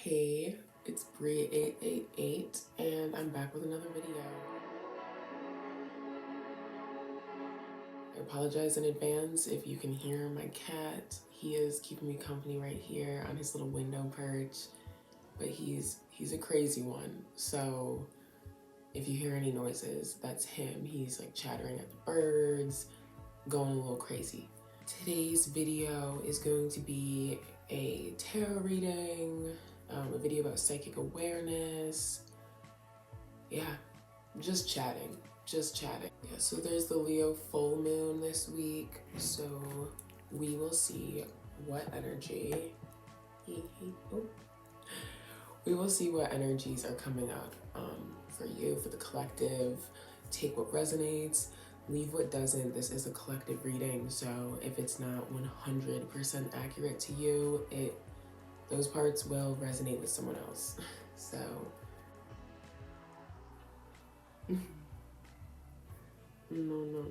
Hey, it's Bree888 and I'm back with another video. I apologize in advance if you can hear my cat. He is keeping me company right here on his little window perch, but he's a crazy one. So if you hear any noises, that's him. He's like chattering at the birds, going a little crazy. Today's video is going to be a tarot reading, a video about psychic awareness. Yeah, just chatting. Yeah, so there's the Leo full moon this week, so we will see what energy, we will see what energies are coming up for you, for the collective. Take what resonates, leave what doesn't. This is a collective reading, so if it's not 100% accurate to you, those parts will resonate with someone else. So no.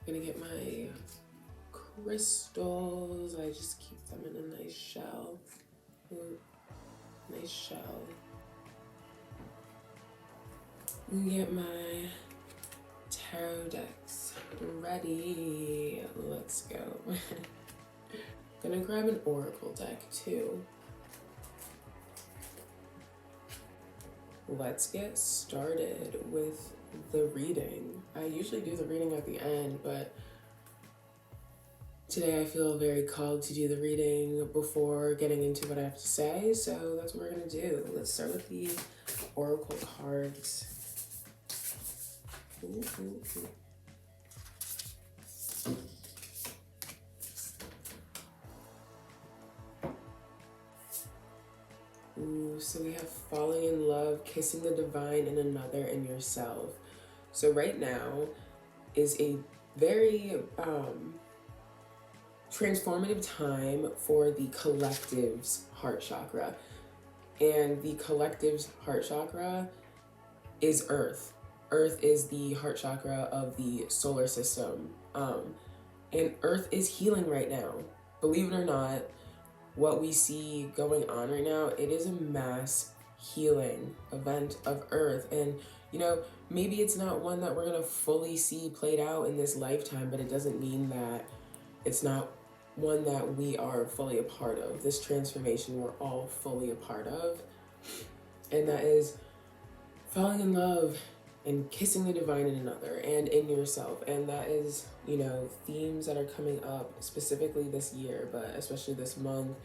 I'm gonna get my crystals. I just keep them in a nice shell. Nice shell. I'm gonna get my tarot decks ready. Let's go. Gonna grab an oracle deck too. Let's get started with the reading. I usually do the reading at the end, but today I feel very called to do the reading before getting into what I have to say, so that's what we're gonna do. Let's start with the oracle cards. So we have falling in love, kissing the divine in another and yourself. So right now is a very transformative time for the collective's heart chakra. And the collective's heart chakra is Earth. Earth is the heart chakra of the solar system. And Earth is healing right now. Believe it or not, what we see going on right now, it is a mass healing event of Earth. And you know, maybe it's not one that we're gonna fully see played out in this lifetime, but it doesn't mean that it's not one that we are fully a part of. This transformation we're all fully a part of. And that is falling in love and kissing the divine in another and in yourself. And that is, you know, themes that are coming up specifically this year, but especially this month.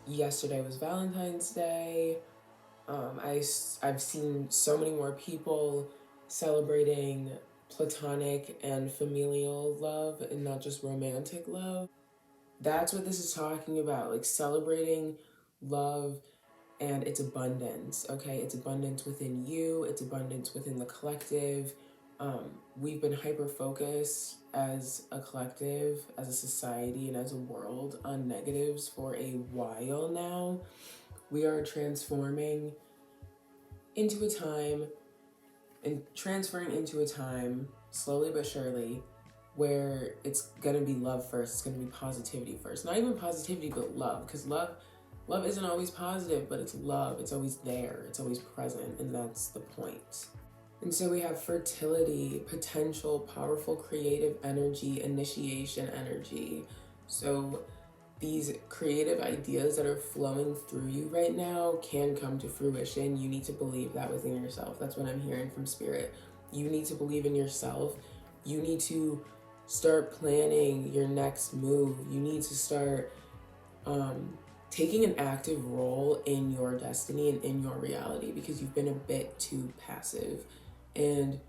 Yesterday was Valentine's Day. I've seen so many more people celebrating platonic and familial love and not just romantic love. That's what this is talking about, like celebrating love and its abundance, okay? It's abundance within you, it's abundance within the collective. We've been hyper-focused as a collective, as a society, and as a world on negatives for a while now. We are transforming into a time and transferring into a time, slowly but surely, where it's gonna be love first, it's gonna be positivity first. Not even positivity, but love, because love isn't always positive, but it's love. It's always there. It's always present, and that's the point. And so we have fertility, potential, powerful creative energy, initiation energy. So these creative ideas that are flowing through you right now can come to fruition. You need to believe that within yourself. That's what I'm hearing from Spirit. You need to believe in yourself. You need to start planning your next move. You need to start taking an active role in your destiny and in your reality, because you've been a bit too passive. And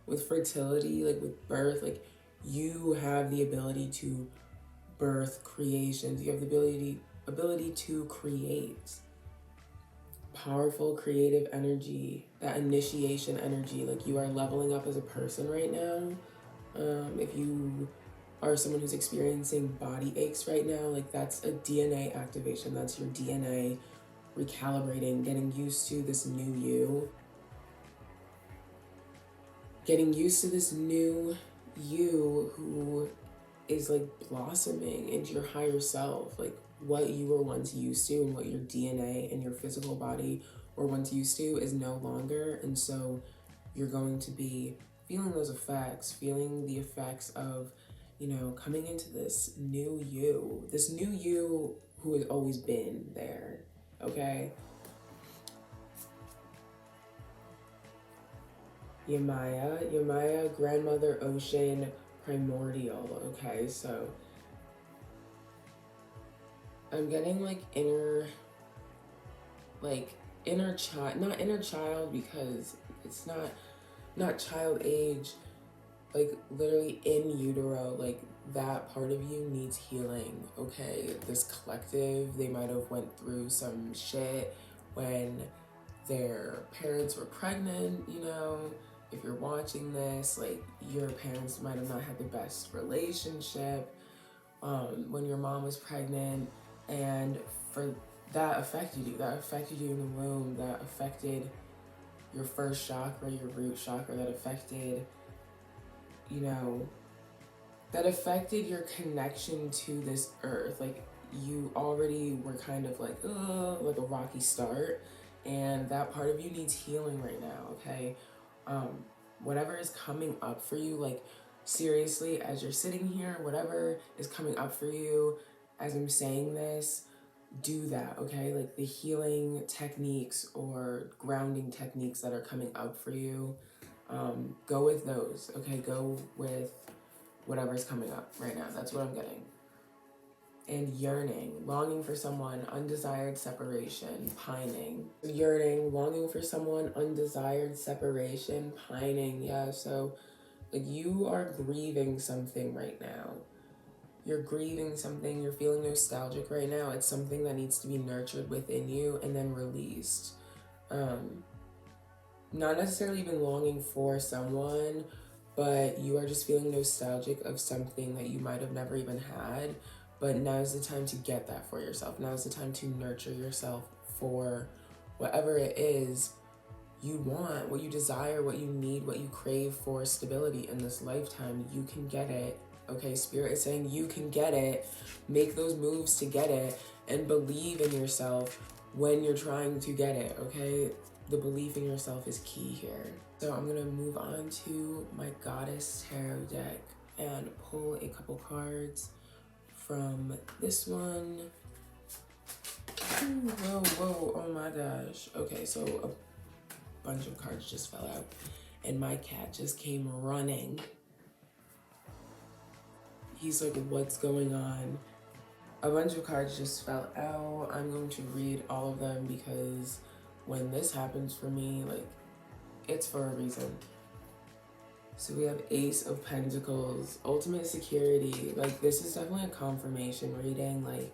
with fertility, like with birth, like you have the ability to birth creations. You have the ability to create powerful creative energy, that initiation energy. Like you are leveling up as a person right now. If you are someone who's experiencing body aches right now, like that's a DNA activation. That's your DNA recalibrating, getting used to this new you. Getting used to this new you who is like blossoming into your higher self. Like what you were once used to and what your DNA and your physical body were once used to is no longer. And so you're going to be feeling those effects, feeling the effects of, you know, coming into this new you who has always been there, okay? Yemaya, grandmother ocean, primordial, okay? So I'm getting like inner child, not inner child because it's not child age, like literally in utero, like that part of you needs healing, okay? This collective, they might have went through some shit when their parents were pregnant, you know. If you're watching this, like your parents might have not had the best relationship when your mom was pregnant, and for that affected you in the womb, that affected your first chakra, your root chakra, that affected, you know, that affected your connection to this earth. Like you already were kind of like a rocky start, and that part of you needs healing right now, okay? Whatever is coming up for you, like seriously, as you're sitting here, whatever is coming up for you as I'm saying this, do that, okay? Like the healing techniques or grounding techniques that are coming up for you, go with those, okay? Go with whatever's coming up right now. That's what I'm getting. And yearning, longing for someone, undesired separation, pining. Yearning, longing for someone, undesired separation, pining. Yeah, so like you are grieving something right now. You're grieving something, you're feeling nostalgic right now. It's something that needs to be nurtured within you and then released. Not necessarily even longing for someone, but you are just feeling nostalgic of something that you might have never even had. But now is the time to get that for yourself. Now is the time to nurture yourself for whatever it is you want, what you desire, what you need, what you crave for stability in this lifetime. You can get it. Okay, Spirit is saying you can get it. Make those moves to get it and believe in yourself when you're trying to get it, okay? The belief in yourself is key here. So I'm gonna move on to my Goddess Tarot deck and pull a couple cards from this one. Ooh, whoa, oh my gosh. Okay, so a bunch of cards just fell out and my cat just came running. He's like, what's going on? A bunch of cards just fell out. I'm going to read all of them because when this happens for me, like, it's for a reason. So we have Ace of Pentacles, ultimate security. Like, this is definitely a confirmation reading. Like,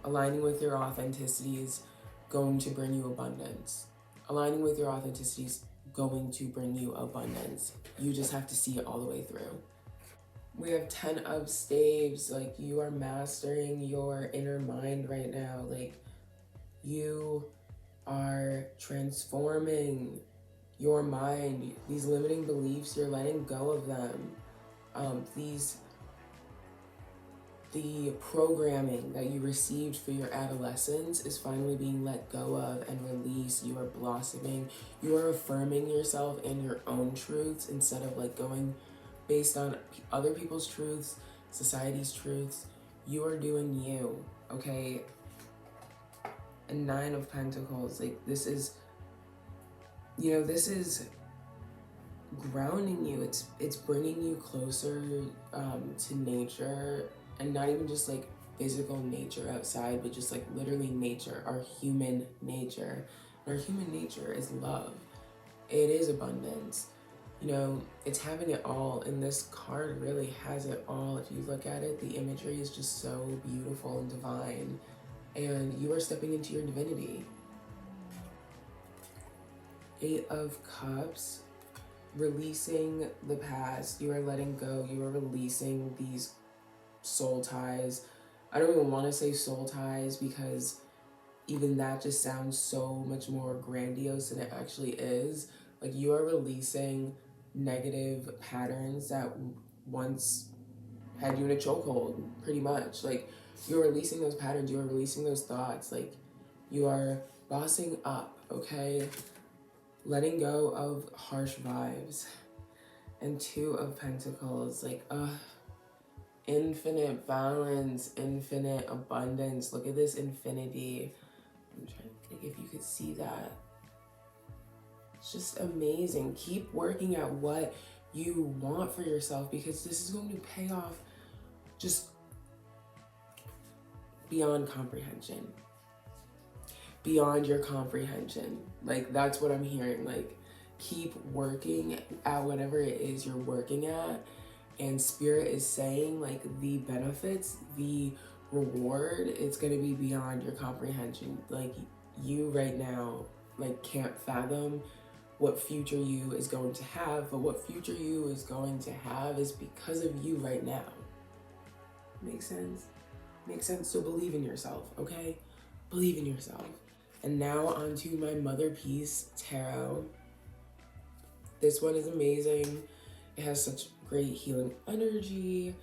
aligning with your authenticity is going to bring you abundance. Aligning with your authenticity is going to bring you abundance. You just have to see it all the way through. We have 10 of Staves. Like, you are mastering your inner mind right now. Like, you are transforming your mind. These limiting beliefs, you're letting go of them. The programming that you received for your adolescence is finally being let go of and released. You are blossoming. You are affirming yourself and your own truths instead of like going based on other people's truths, society's truths. You are doing you, okay? A 9 of Pentacles, like this is, you know, this is grounding you. It's bringing you closer to nature, and not even just like physical nature outside, but just like literally nature, our human nature. And our human nature is love. It is abundance. You know, it's having it all, and this card really has it all. If you look at it, the imagery is just so beautiful and divine, and you are stepping into your divinity. 8 of Cups, releasing the past. You are letting go. You are releasing these soul ties. I don't even want to say soul ties because even that just sounds so much more grandiose than it actually is. Like, you are releasing negative patterns that once had you in a chokehold, pretty much. Like, you're releasing those patterns, you're releasing those thoughts, like, you are bossing up, okay? Letting go of harsh vibes. And Two of Pentacles, like, infinite balance, infinite abundance. Look at this infinity. I'm trying to think if you could see that. It's just amazing. Keep working at what you want for yourself, because this is going to pay off just beyond comprehension. Beyond your comprehension. Like, that's what I'm hearing. Like, keep working at whatever it is you're working at. And Spirit is saying, like, the benefits, the reward, it's going to be beyond your comprehension. Like, you right now, like, can't fathom what future you is going to have, but what future you is going to have is because of you right now. Makes sense? Makes sense. So believe in yourself, okay? Believe in yourself. And now onto my Mother Peace Tarot. This one is amazing. It has such great healing energy.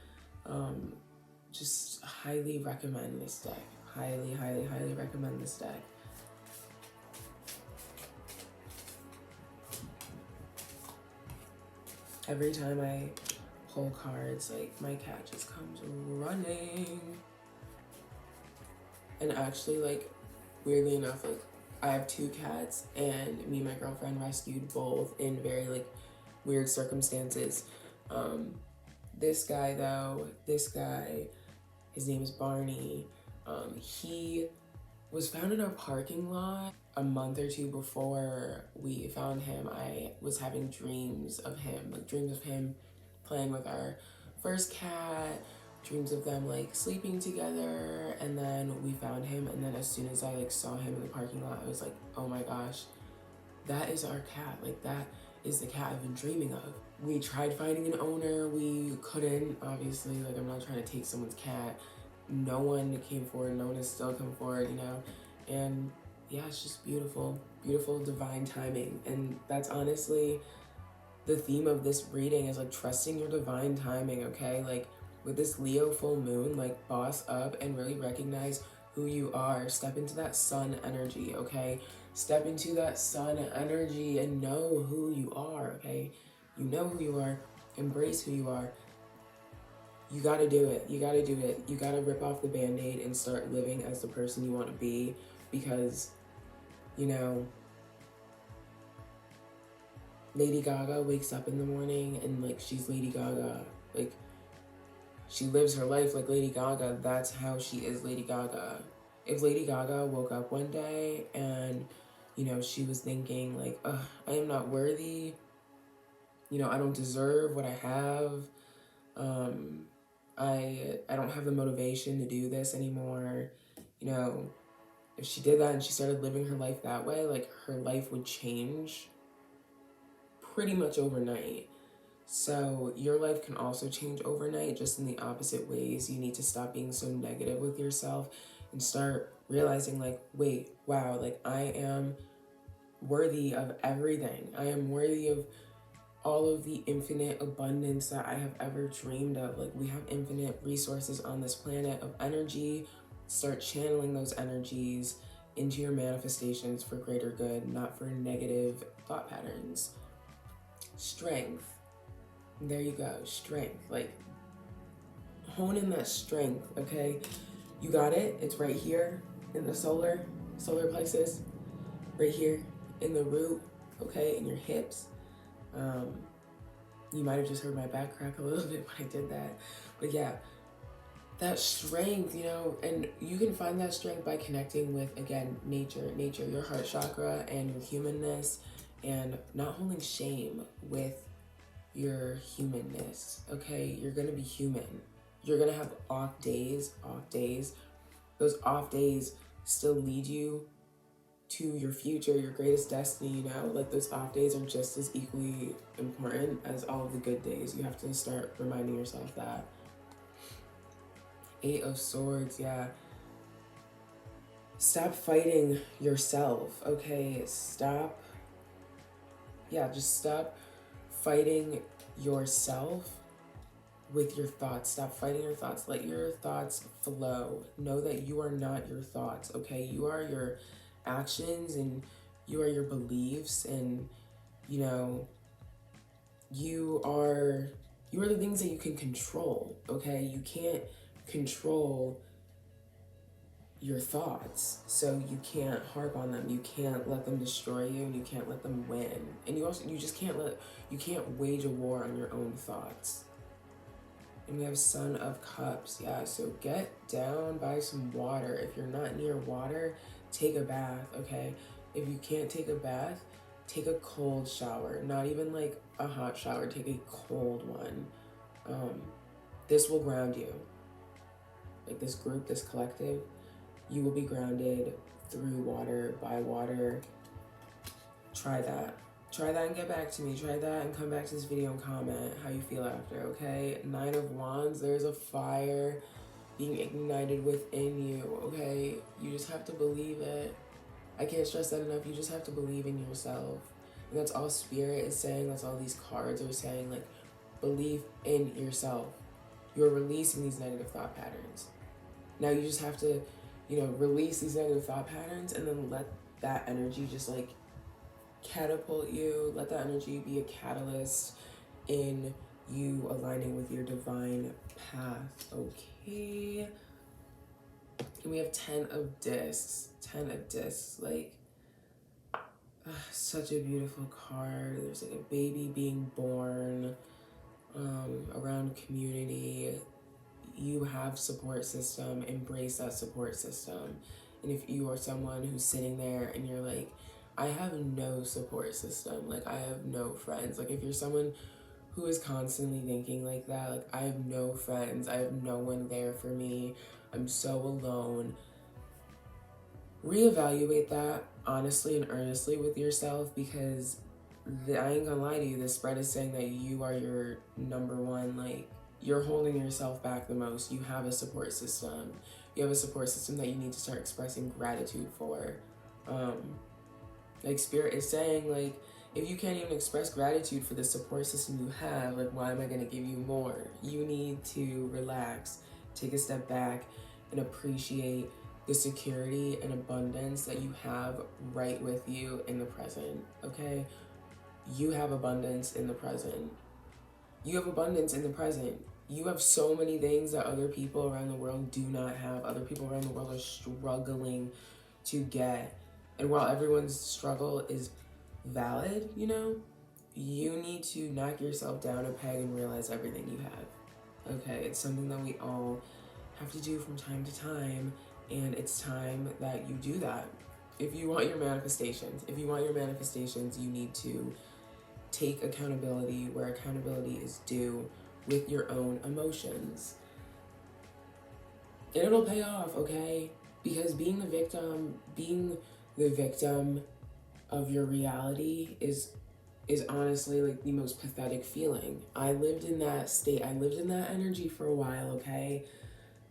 Just highly recommend this deck. Highly, highly, highly recommend this deck. Every time I pull cards, like, my cat just comes running. And actually, like, weirdly enough, like, I have 2 cats, and me and my girlfriend rescued both in very, like, weird circumstances. This guy, though, his name is Barney. He was found in our parking lot a month or 2 before we found him. I was having dreams of him, like, dreams of him playing with our first cat, dreams of them, like, sleeping together, and then we found him. And then as soon as I, like, saw him in the parking lot, I was like, oh my gosh, that is our cat. Like, that is the cat I've been dreaming of. We tried finding an owner, we couldn't, obviously. Like, I'm not trying to take someone's cat. No one came forward, no one has still come forward, you know? And yeah, it's just beautiful, beautiful divine timing. And that's honestly the theme of this reading, is, like, trusting your divine timing, okay? Like, with this Leo full moon, like, boss up and really recognize who you are. Step into that sun energy, okay? Step into that sun energy and know who you are, okay? You know who you are. Embrace who you are. You gotta do it. You gotta do it. You gotta rip off the Band-Aid and start living as the person you want to be, because, you know, Lady Gaga wakes up in the morning and, like, she's Lady Gaga. Like, she lives her life like Lady Gaga. That's how she is Lady Gaga. If Lady Gaga woke up one day and, you know, she was thinking, like, ugh, I am not worthy, you know, I don't deserve what I have, I don't have the motivation to do this anymore, you know, if she did that and she started living her life that way, like, her life would change pretty much overnight. So your life can also change overnight, just in the opposite ways. You need to stop being so negative with yourself and start realizing, like, wait, wow, like, I am worthy of everything. I am worthy of all of the infinite abundance that I have ever dreamed of. Like, we have infinite resources on this planet of energy. Start channeling those energies into your manifestations for greater good, not for negative thought patterns. Strength. There you go, strength. Like, hone in that strength, okay? You got it. It's right here in the solar plexus, right here in the root, okay, in your hips. You might have just heard my back crack a little bit when I did that, but yeah, that strength, you know, and you can find that strength by connecting with, again, nature, your heart chakra and your humanness, and not holding shame with your humanness, okay? You're gonna be human. You're gonna have off days. Those off days still lead you to your future, your greatest destiny, you know? Like, those off days are just as equally important as all of the good days. You have to start reminding yourself that. 8 of Swords, yeah. Stop fighting yourself, okay? Just stop fighting yourself with your thoughts. Stop fighting your thoughts. Let your thoughts flow. Know that you are not your thoughts, okay? You are your actions, and you are your beliefs, and you know, you are you are the things that you can control, okay? You can't control your thoughts, so you can't harp on them. You can't let them destroy you, and you can't let them win. And you can't wage a war on your own thoughts. And we have Son of Cups. Yeah, so get down by some water. If you're not near water, take a bath, okay? If you can't take a bath, take a cold shower. Not even like a hot shower, take a cold one. This will ground you. Like this group, this collective, you will be grounded through water, by water. Try that. Try that and get back to me. Try that and come back to this video and comment how you feel after, okay? Nine of Wands, there's a fire being ignited within you, okay? You just have to believe it. I can't stress that enough. You just have to believe in yourself. And that's all Spirit is saying. That's all these cards are saying. Like, believe in yourself. You're releasing these negative thought patterns. Now you just have to, release these negative thought patterns and then let that energy just like catapult you. Let that energy be a catalyst in you aligning with your divine path. Okay. And we have 10 of discs. 10 of discs. Like, such a beautiful card. There's like a baby being born around community. You have support system. Embrace that support system. And if you are someone who's sitting there and you're like, I have no support system, like I have no friends, like if you're someone who is constantly thinking like that, like I have no friends, I have no one there for me, I'm so alone, reevaluate that honestly and earnestly with yourself, because I ain't gonna lie to you, this spread is saying that you are your number one, like you're holding yourself back the most. You have a support system. You have a support system that you need to start expressing gratitude for. Like Spirit is saying, like, if you can't even express gratitude for the support system you have, like, why am I going to give you more? You need to relax, take a step back, and appreciate the security and abundance that you have right with you in the present, okay? You have abundance in the present. You have abundance in the present. You have so many things that other people around the world do not have. Other people around the world are struggling to get. And while everyone's struggle is valid, you need to knock yourself down a peg and realize everything you have. Okay, it's something that we all have to do from time to time, and it's time that you do that. If you want your manifestations, you need to take accountability where accountability is due with your own emotions. And it'll pay off, okay? Because being the victim of your reality is honestly like the most pathetic feeling. I lived in that state. I lived in that energy for a while, okay?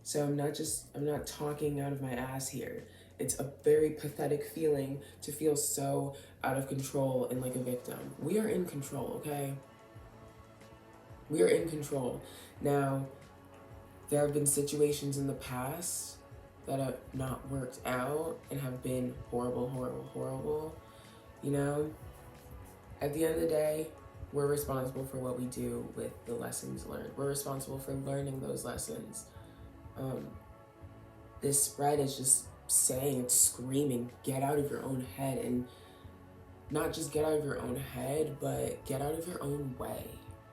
So I'm not talking out of my ass here. It's a very pathetic feeling to feel so out of control and like a victim. We are in control, okay? We are in control. Now, there have been situations in the past that have not worked out and have been horrible, horrible, horrible. At the end of the day, we're responsible for what we do with the lessons learned. We're responsible for learning those lessons. This spread is just saying, it's screaming, get out of your own head, and not just get out of your own head, but get out of your own way.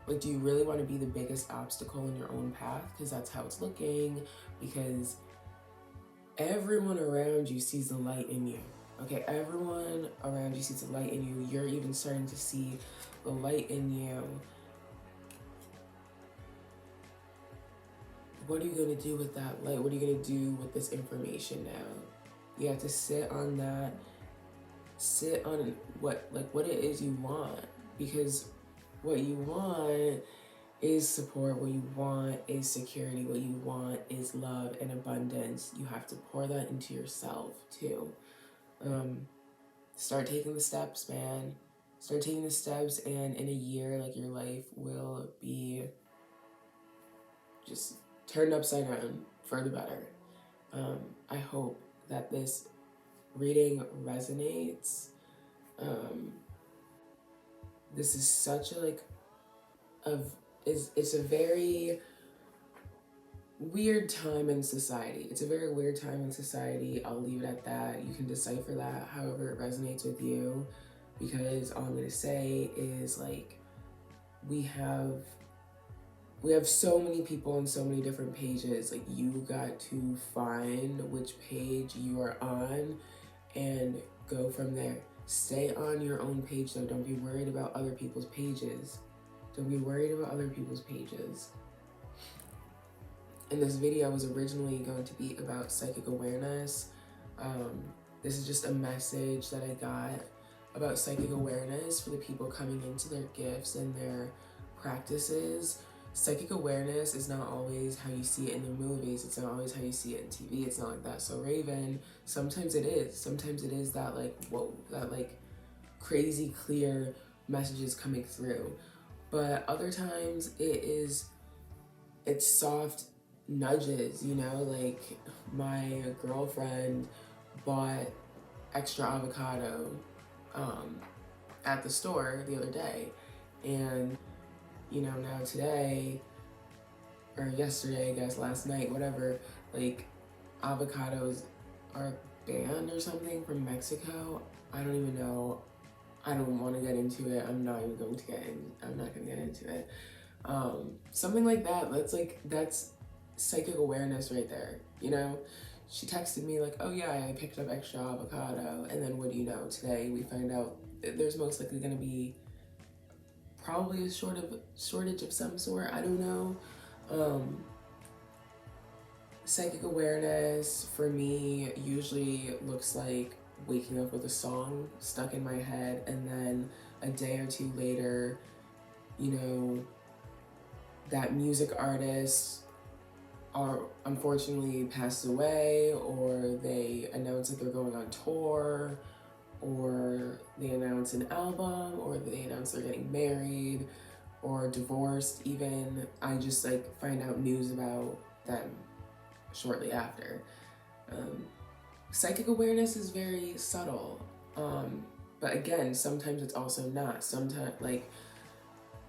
Like, do you really want to be the biggest obstacle in your own path? Because that's how it's looking. Because everyone around you sees the light in you. Okay, everyone around you sees the light in you. You're even starting to see the light in you. What are you going to do with that light? What are you going to do with this information now? You have to sit on that. Sit on what it is you want. Because what you want is support. What you want is security. What you want is love and abundance. You have to pour that into yourself too. Start taking the steps, man. Start taking the steps, and in a year, like, your life will be just turned upside down for the better. I hope that this reading resonates. This is such a it's a very weird time in society. It's a very weird time in society. I'll leave it at that. You can decipher that however it resonates with you, because all I'm gonna say is like we have so many people on so many different pages. Like, you got to find which page you are on and go from there. Stay on your own page though. Don't be worried about other people's pages. Don't be worried about other people's pages. And this video was originally going to be about psychic awareness. This is just a message that I got about psychic awareness for the people coming into their gifts and their practices. Psychic awareness is not always how you see it in the movies. It's not always how you see it in TV. It's not like That's So Raven. Sometimes it is. Sometimes it is that like, whoa, that like crazy clear messages coming through. But other times it's soft nudges, you know? Like, my girlfriend bought extra avocado at the store the other day, and you know, now today, or yesterday, I guess, last night, whatever, like, avocados are banned or something from Mexico. I don't even know. I don't want to get into it. I'm not going to get into it. Something like that. That's psychic awareness right there, you know? She texted me like, oh yeah, I picked up extra avocado, and then what do you know, today we find out there's most likely going to be probably a shortage of some sort. I don't know. Psychic awareness for me usually looks like waking up with a song stuck in my head, and then a day or two later, you know, that music artist are unfortunately passed away, or they announce that they're going on tour, or they announce an album, or they announce they're getting married or divorced even. I just like find out news about them shortly after. Psychic awareness is very subtle, but again, sometimes it's also not. Sometimes, like,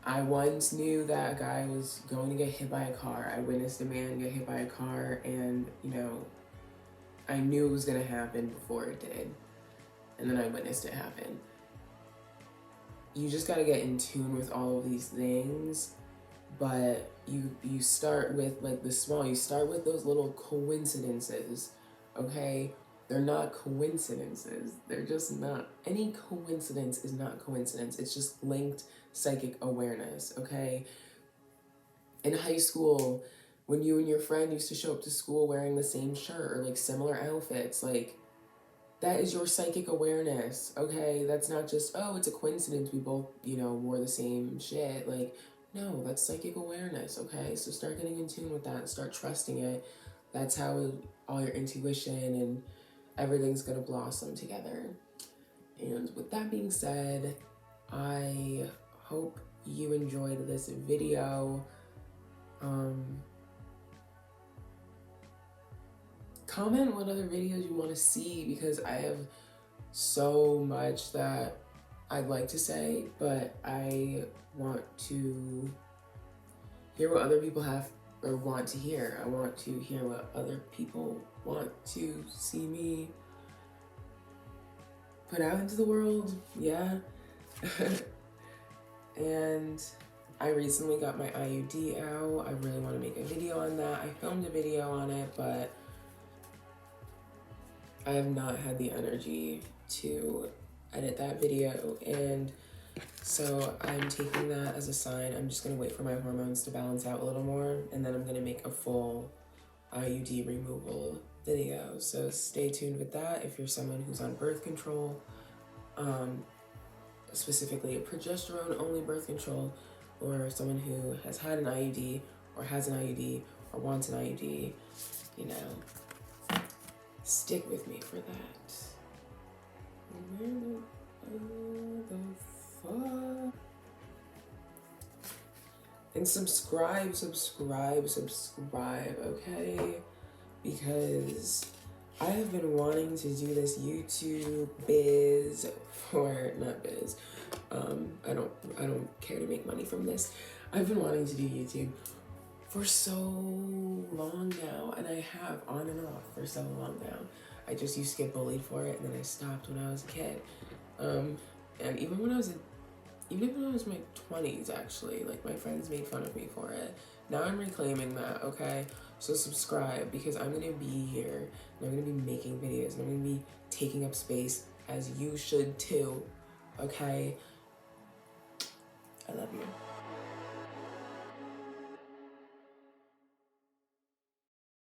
I once knew that a guy was going to get hit by a car. I witnessed a man get hit by a car, and, you know, I knew it was going to happen before it did. And then I witnessed it happen. You just got to get in tune with all of these things, but you start with, like, the small. You start with those little coincidences, okay? They're not coincidences. They're just not. Any coincidence is not coincidence. It's just linked psychic awareness, okay? In high school, when you and your friend used to show up to school wearing the same shirt or like similar outfits, like, that is your psychic awareness, okay? That's not just, oh, it's a coincidence we both, you know, wore the same shit. Like, no, that's psychic awareness, okay? So start getting in tune with that. Start trusting it. That's how all your intuition and everything's gonna blossom together. And with that being said, I hope you enjoyed this video. Comment what other videos you want to see, because I have so much that I'd like to say, but I want to hear what other people have or want to hear. I want to hear what other people want to see me put out into the world. Yeah. And I recently got my IUD out. I really want to make a video on that. I filmed a video on it, but I have not had the energy to edit that video, and so I'm taking that as a sign. I'm just gonna wait for my hormones to balance out a little more, and then I'm gonna make a full IUD removal video. So stay tuned with that if you're someone who's on birth control, specifically a progesterone only birth control, or someone who has had an IUD or has an IUD or wants an IUD, you know, stick with me for that. Where the fuck? And subscribe, okay? Because I have been wanting to do this YouTube biz for, not biz, I don't care to make money from this. I've been wanting to do YouTube for so long now, and I have on and off for so long now. I just used to get bullied for it, and then I stopped when I was a kid. And even when I was in my 20s, actually, like, my friends made fun of me for it. Now I'm reclaiming that, okay? So subscribe, because I'm gonna be here, and I'm gonna be making videos, and I'm gonna be taking up space, as you should too, okay? I love you.